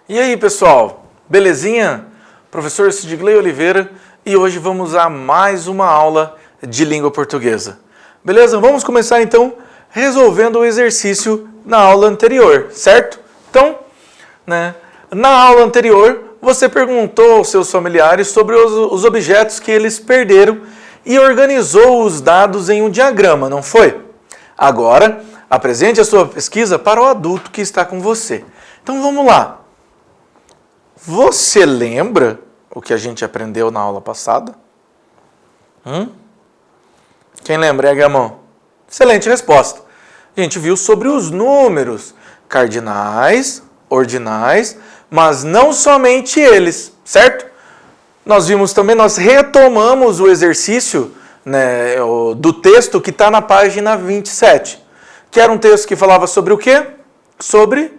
E aí, pessoal? Belezinha? Professor Sidgley Oliveira e hoje vamos a mais uma aula de língua portuguesa. Beleza? Vamos começar então resolvendo o exercício na aula anterior, certo? Então, na aula anterior você perguntou aos seus familiares sobre os objetos que eles perderam e organizou os dados em um diagrama, não foi? Agora, apresente a sua pesquisa para o adulto que está com você. Então vamos lá. Você lembra o que a gente aprendeu na aula passada? Quem lembra? Ergue a mão. Excelente resposta. A gente viu sobre os números cardinais, ordinais, mas não somente eles, certo? Nós vimos também, nós retomamos o exercício do texto que está na página 27, que era um texto que falava sobre o quê? Sobre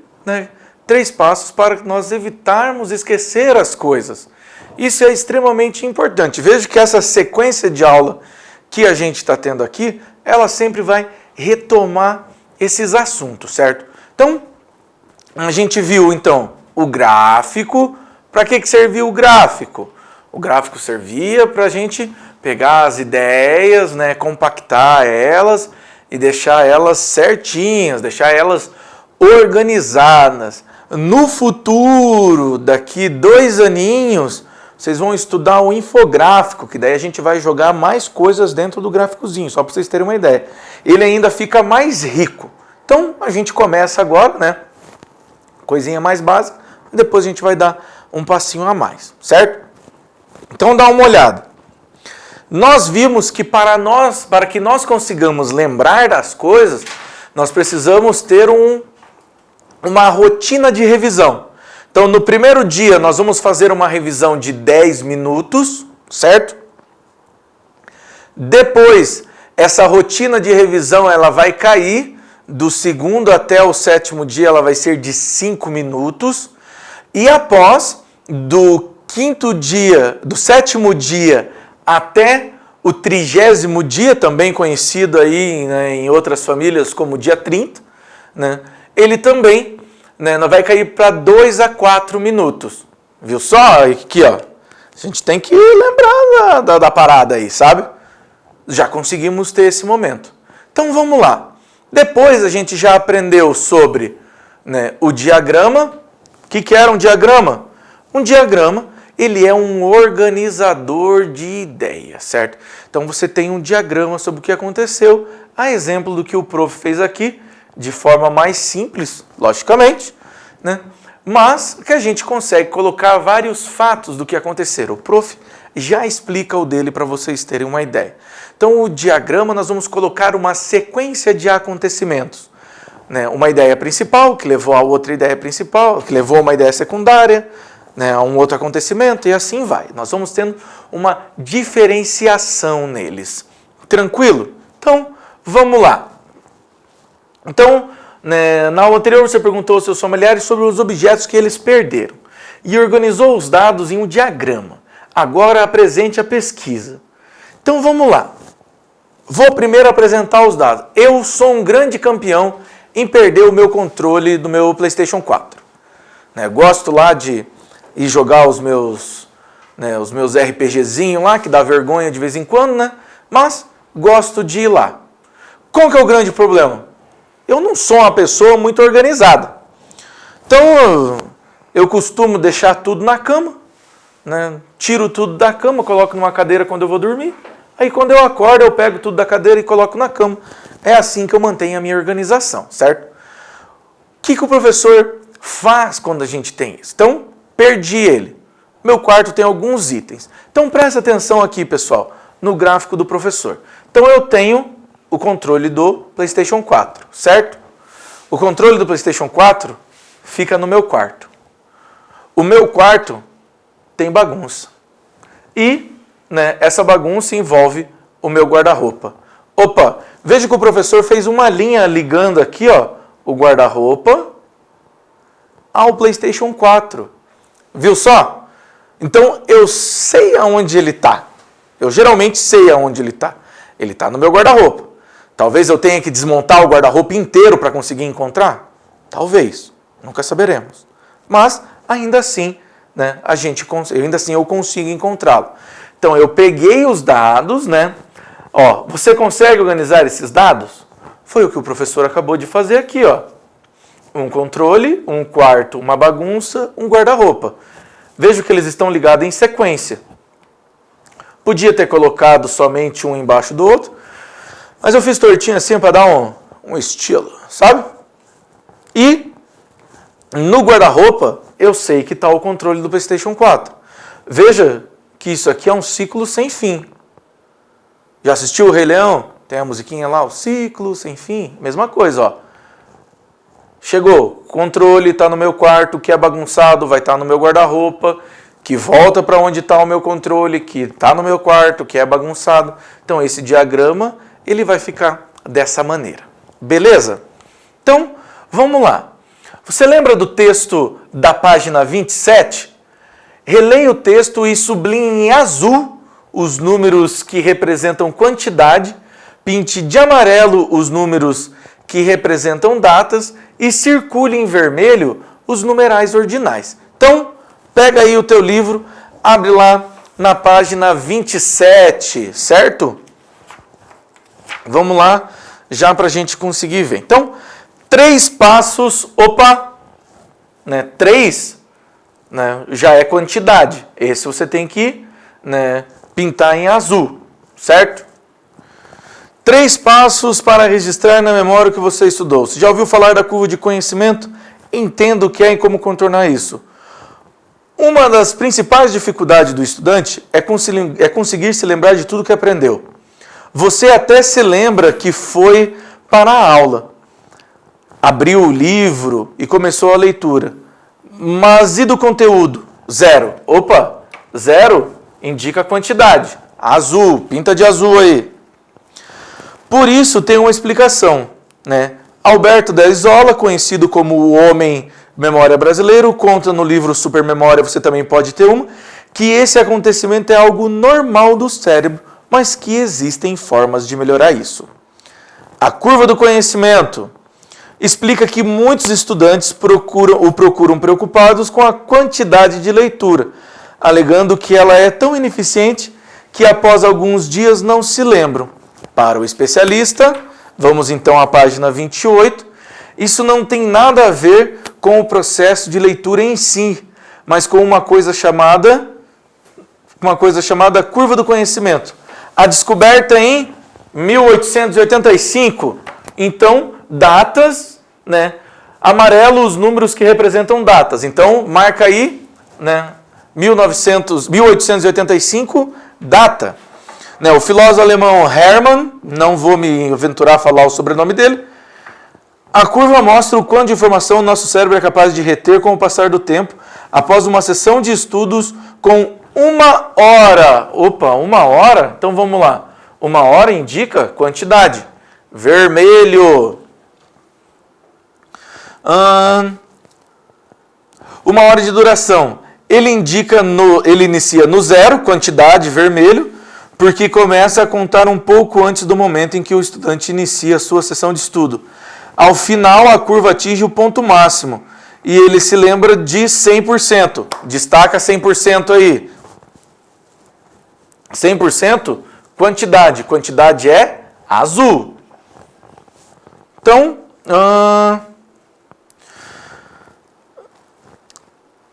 3 passos para nós evitarmos esquecer as coisas. Isso é extremamente importante. Veja que essa sequência de aula que a gente está tendo aqui, ela sempre vai retomar esses assuntos, certo? Então, a gente viu, então, o gráfico. Para que serviu o gráfico? O gráfico servia para a gente pegar as ideias, compactar elas e deixar elas certinhas, deixar elas organizadas. No futuro, daqui 2 aninhos, vocês vão estudar o infográfico, que daí a gente vai jogar mais coisas dentro do gráficozinho, só para vocês terem uma ideia. Ele ainda fica mais rico. Então, a gente começa agora, coisinha mais básica, depois a gente vai dar um passinho a mais, certo? Então, dá uma olhada. Nós vimos que para que nós consigamos lembrar das coisas, nós precisamos ter uma rotina de revisão. Então, no primeiro dia, nós vamos fazer uma revisão de 10 minutos, certo? Depois, essa rotina de revisão ela vai cair, do segundo até o 7º dia, ela vai ser de 5 minutos. E após, do 7º dia até o 30º dia, também conhecido aí em outras famílias como dia 30, ele também vai cair para 2 a 4 minutos. Viu só? Aqui, ó. A gente tem que lembrar da parada aí, sabe? Já conseguimos ter esse momento. Então vamos lá. Depois a gente já aprendeu sobre o diagrama. O que era um diagrama? Um diagrama, ele é um organizador de ideias, certo? Então você tem um diagrama sobre o que aconteceu, a exemplo do que o prof fez aqui, de forma mais simples, logicamente, mas que a gente consegue colocar vários fatos do que aconteceram. O prof já explica o dele para vocês terem uma ideia. Então, o diagrama, nós vamos colocar uma sequência de acontecimentos. Uma ideia principal, que levou a outra ideia principal, que levou a uma ideia secundária, a um outro acontecimento, e assim vai. Nós vamos tendo uma diferenciação neles. Tranquilo? Então, vamos lá. Então, na aula anterior você perguntou aos seus familiares sobre os objetos que eles perderam e organizou os dados em um diagrama. Agora apresente a pesquisa. Então vamos lá. Vou primeiro apresentar os dados. Eu sou um grande campeão em perder o meu controle do meu PlayStation 4. Gosto lá de ir jogar os meus RPGzinhos lá, que dá vergonha de vez em quando, mas gosto de ir lá. Qual que é o grande problema? Eu não sou uma pessoa muito organizada. Então, eu costumo deixar tudo na cama, tiro tudo da cama, coloco numa cadeira quando eu vou dormir. Aí, quando eu acordo, eu pego tudo da cadeira e coloco na cama. É assim que eu mantenho a minha organização, certo? O que o professor faz quando a gente tem isso? Então, perdi ele. Meu quarto tem alguns itens. Então, presta atenção aqui, pessoal, no gráfico do professor. Então, eu tenho o controle do PlayStation 4, certo? O controle do PlayStation 4 fica no meu quarto. O meu quarto tem bagunça. E essa bagunça envolve o meu guarda-roupa. Opa, veja que o professor fez uma linha ligando aqui, o guarda-roupa ao PlayStation 4. Viu só? Então, eu sei aonde ele está. Eu geralmente sei aonde ele está. Ele está no meu guarda-roupa. Talvez eu tenha que desmontar o guarda-roupa inteiro para conseguir encontrar? Talvez. Nunca saberemos. Mas ainda assim, né, ainda assim eu consigo encontrá-lo. Então eu peguei os dados, né? Ó, você consegue organizar esses dados? Foi o que o professor acabou de fazer aqui, ó. Um controle, um quarto, uma bagunça, um guarda-roupa. Vejo que eles estão ligados em sequência. Podia ter colocado somente um embaixo do outro, mas eu fiz tortinho assim para dar um estilo, sabe? E no guarda-roupa eu sei que está o controle do PlayStation 4. Veja que isso aqui é um ciclo sem fim. Já assistiu o Rei Leão? Tem a musiquinha lá, o ciclo sem fim. Mesma coisa, ó. Chegou, controle está no meu quarto, que é bagunçado, vai estar no meu guarda-roupa, que volta para onde está o meu controle, que está no meu quarto, que é bagunçado. Então esse diagrama, ele vai ficar dessa maneira. Beleza? Então, vamos lá. Você lembra do texto da página 27? Releia o texto e sublinhe em azul os números que representam quantidade, pinte de amarelo os números que representam datas e circule em vermelho os numerais ordinais. Então, pega aí o teu livro, abre lá na página 27, certo? Vamos lá, já para a gente conseguir ver. Então, 3 passos, né, 3, né, já é quantidade. Esse você tem que, né, pintar em azul, certo? 3 passos para registrar na memória o que você estudou. Você já ouviu falar da curva de conhecimento? Entenda o que é e como contornar isso. Uma das principais dificuldades do estudante é conseguir se lembrar de tudo que aprendeu. Você até se lembra que foi para a aula, abriu o livro e começou a leitura. Mas e do conteúdo? 0. Opa, 0 indica a quantidade. Azul, pinta de azul aí. Por isso tem uma explicação, né? Alberto da Isola, conhecido como o homem memória brasileiro, conta no livro Supermemória, você também pode ter uma, que esse acontecimento é algo normal do cérebro, mas que existem formas de melhorar isso. A curva do conhecimento explica que muitos estudantes procuram preocupados com a quantidade de leitura, alegando que ela é tão ineficiente que após alguns dias não se lembram. Para o especialista, vamos então à página 28, isso não tem nada a ver com o processo de leitura em si, mas com uma coisa chamada curva do conhecimento. A descoberta em 1885. Então, datas, né? Amarelo os números que representam datas. Então, marca aí, né? 1885, data. Né, o filósofo alemão Hermann, não vou me aventurar a falar o sobrenome dele, a curva mostra o quanto de informação o nosso cérebro é capaz de reter com o passar do tempo, após uma sessão de estudos com 1 hora. Opa, 1 hora? Então vamos lá. 1 hora indica quantidade. Vermelho. 1 hora de duração. Ele inicia no 0, quantidade, vermelho, porque começa a contar um pouco antes do momento em que o estudante inicia a sua sessão de estudo. Ao final, a curva atinge o ponto máximo e ele se lembra de 100%. Destaca 100% aí. 100%, quantidade. Quantidade é azul. Então,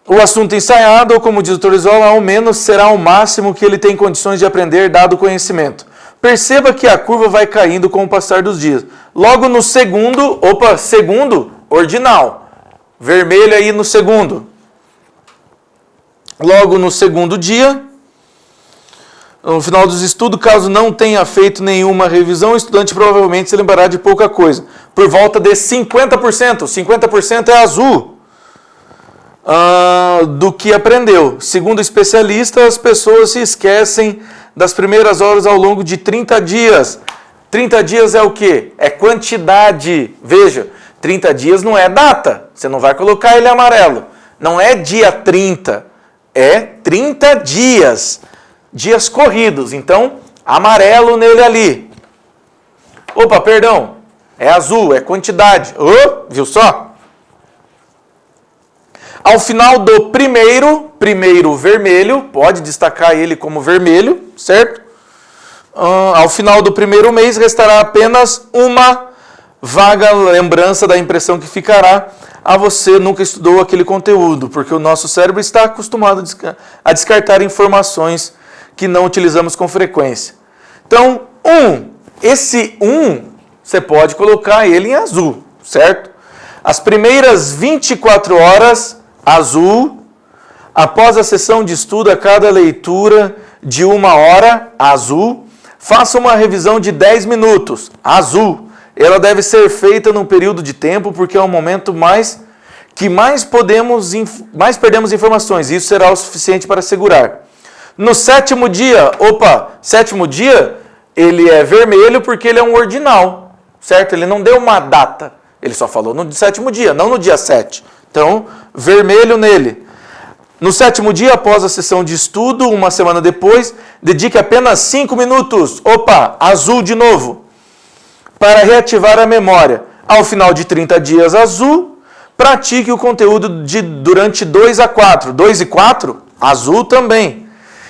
o assunto ensaiado, ou como diz o Dr. Isola, ao menos será o máximo que ele tem condições de aprender dado o conhecimento. Perceba que a curva vai caindo com o passar dos dias. Logo no segundo, ordinal. Vermelho aí no segundo. Logo no segundo dia, no final dos estudos, caso não tenha feito nenhuma revisão, o estudante provavelmente se lembrará de pouca coisa. Por volta de 50%. 50% é azul. Do que aprendeu. Segundo o especialista, as pessoas se esquecem das primeiras horas ao longo de 30 dias. 30 dias é o quê? É quantidade. Veja, 30 dias não é data. Você não vai colocar ele amarelo. Não é dia 30. É 30 dias. Dias corridos. Então, amarelo nele ali. Opa, perdão. É azul, é quantidade. Viu só? Ao final do primeiro vermelho, pode destacar ele como vermelho, certo? Ao final do primeiro mês, restará apenas uma vaga lembrança da impressão que ficará a você nunca estudou aquele conteúdo, porque o nosso cérebro está acostumado a descartar informações que não utilizamos com frequência. Então, esse 1, você pode colocar ele em azul, certo? As primeiras 24 horas, azul. Após a sessão de estudo, a cada leitura de 1 hora, azul. Faça uma revisão de 10 minutos, azul. Ela deve ser feita num período de tempo, porque é o momento que mais perdemos informações. Isso será o suficiente para segurar. No 7º dia, sétimo dia, ele é vermelho porque ele é um ordinal, certo? Ele não deu uma data, ele só falou no 7º dia, não no dia 7. Então, vermelho nele. No 7º dia, após a sessão de estudo, uma semana depois, dedique apenas 5 minutos, azul de novo, para reativar a memória. Ao final de 30 dias, azul, pratique o conteúdo durante 2 a 4. 2 e 4, azul também.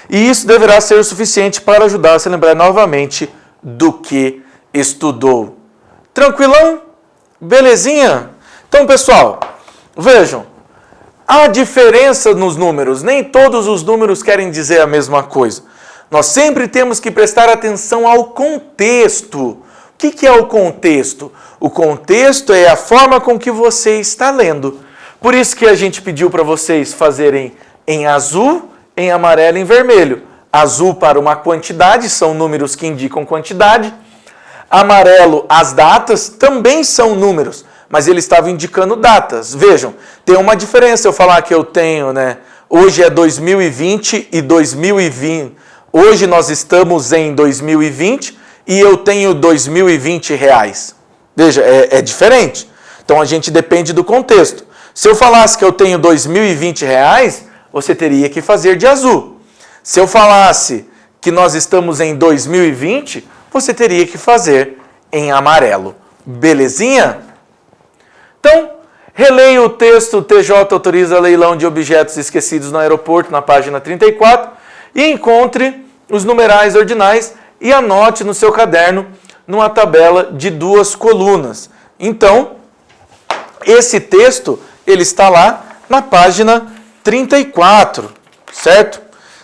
E isso deverá ser o suficiente para ajudar a se lembrar novamente do que estudou. Tranquilão? Belezinha? Então, pessoal, vejam, há diferença nos números. Nem todos os números querem dizer a mesma coisa. Nós sempre temos que prestar atenção ao contexto. O que é o contexto? O contexto é a forma com que você está lendo. Por isso que a gente pediu para vocês fazerem em azul, em amarelo e em vermelho. Azul para uma quantidade, são números que indicam quantidade. Amarelo, as datas, também são números, mas ele estava indicando datas. Vejam, tem uma diferença eu falar que eu tenho, hoje é 2020 e 2020. Hoje nós estamos em 2020 e eu tenho 2020 reais. Veja, é diferente. Então a gente depende do contexto. Se eu falasse que eu tenho 2020 reais, você teria que fazer de azul. Se eu falasse que nós estamos em 2020, você teria que fazer em amarelo. Belezinha? Então, releia o texto. TJ autoriza leilão de objetos esquecidos no aeroporto, na página 34, e encontre os numerais ordinais e anote no seu caderno numa tabela de 2 colunas. Então, esse texto, ele está lá na página 34, certo?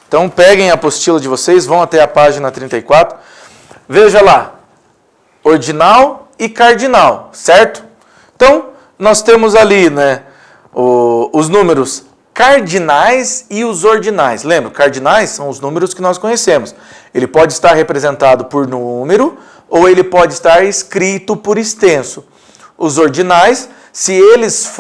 Então, peguem a apostila de vocês, vão até a página 34. Veja lá, ordinal e cardinal, certo? Então, nós temos ali, os números cardinais e os ordinais. Lembra, cardinais são os números que nós conhecemos. Ele pode estar representado por número ou ele pode estar escrito por extenso. Os ordinais, se eles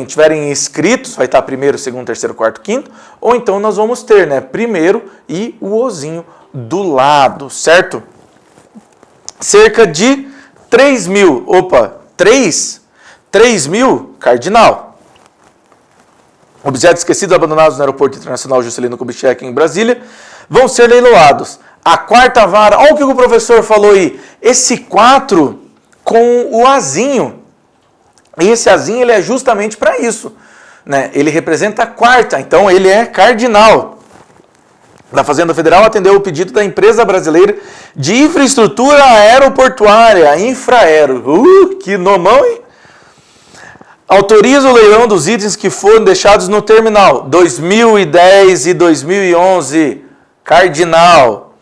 tiverem escritos, vai estar primeiro, segundo, terceiro, quarto, quinto, ou então nós vamos ter, primeiro e o ozinho do lado, certo? Cerca de 3 mil, 3 mil, cardinal. Objetos esquecidos abandonados no Aeroporto Internacional Juscelino Kubitschek em Brasília vão ser leiloados. A quarta vara, olha o que o professor falou aí, esse 4 com o azinho. E esse azinho ele é justamente para isso. Ele representa a quarta, então ele é cardinal. Da Fazenda Federal atendeu o pedido da Empresa Brasileira de Infraestrutura Aeroportuária, Infraero. Que nomão, hein? Autoriza o leilão dos itens que foram deixados no terminal 2010 e 2011, cardinal.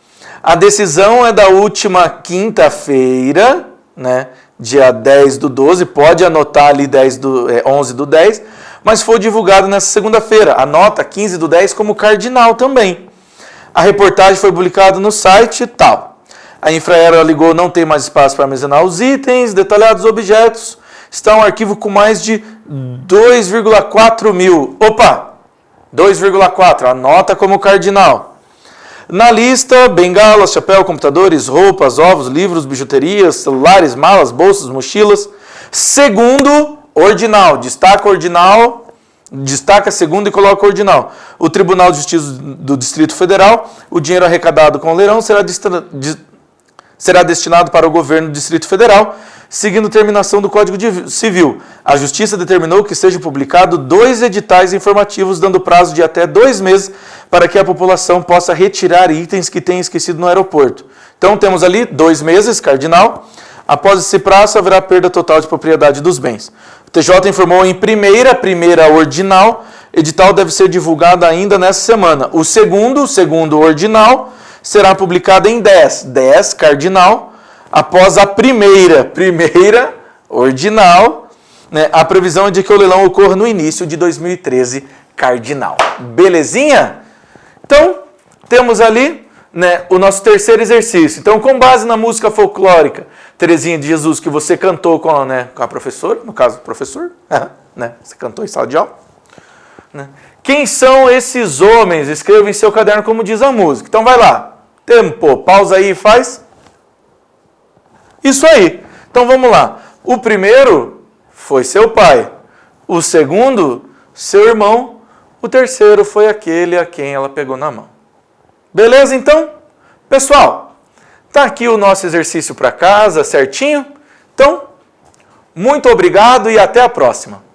A decisão é da última quinta-feira, dia 10/12, pode anotar ali 11/10, mas foi divulgado nessa segunda-feira. Anota 15/10 como cardinal também. A reportagem foi publicada no site e tal. A Infraero alegou não ter mais espaço para armazenar os itens, detalhados objetos. Está um arquivo com mais de 2,4 mil. 2,4, anota como cardinal. Na lista, bengalas, chapéu, computadores, roupas, ovos, livros, bijuterias, celulares, malas, bolsas, mochilas. Segundo, ordinal. Destaca segundo e coloca ordinal. O Tribunal de Justiça do Distrito Federal, o dinheiro arrecadado com o leilão será destinado para o governo do Distrito Federal, seguindo terminação do Código Civil. A Justiça determinou que sejam publicados 2 editais informativos, dando prazo de até 2 meses para que a população possa retirar itens que tenha esquecido no aeroporto. Então temos ali 2 meses, cardinal. Após esse prazo, haverá perda total de propriedade dos bens. O TJ informou em primeira ordinal, edital deve ser divulgado ainda nessa semana. O segundo ordinal, será publicado em 10 cardinal, após a primeira ordinal, né, a previsão é de que o leilão ocorra no início de 2013, cardinal. Belezinha? Então, temos ali, né, o nosso terceiro exercício. Então, com base na música folclórica Terezinha de Jesus, que você cantou com a professora, no caso, professor, né, você cantou em sala de aula, né? Quem são esses homens? Escreva em seu caderno como diz a música. Então, vai lá. Tempo, pausa aí e faz. Isso aí. Então, vamos lá. O primeiro foi seu pai. O segundo, seu irmão. O terceiro foi aquele a quem ela pegou na mão. Beleza, então? Pessoal, tá aqui o nosso exercício para casa, certinho? Então, muito obrigado e até a próxima.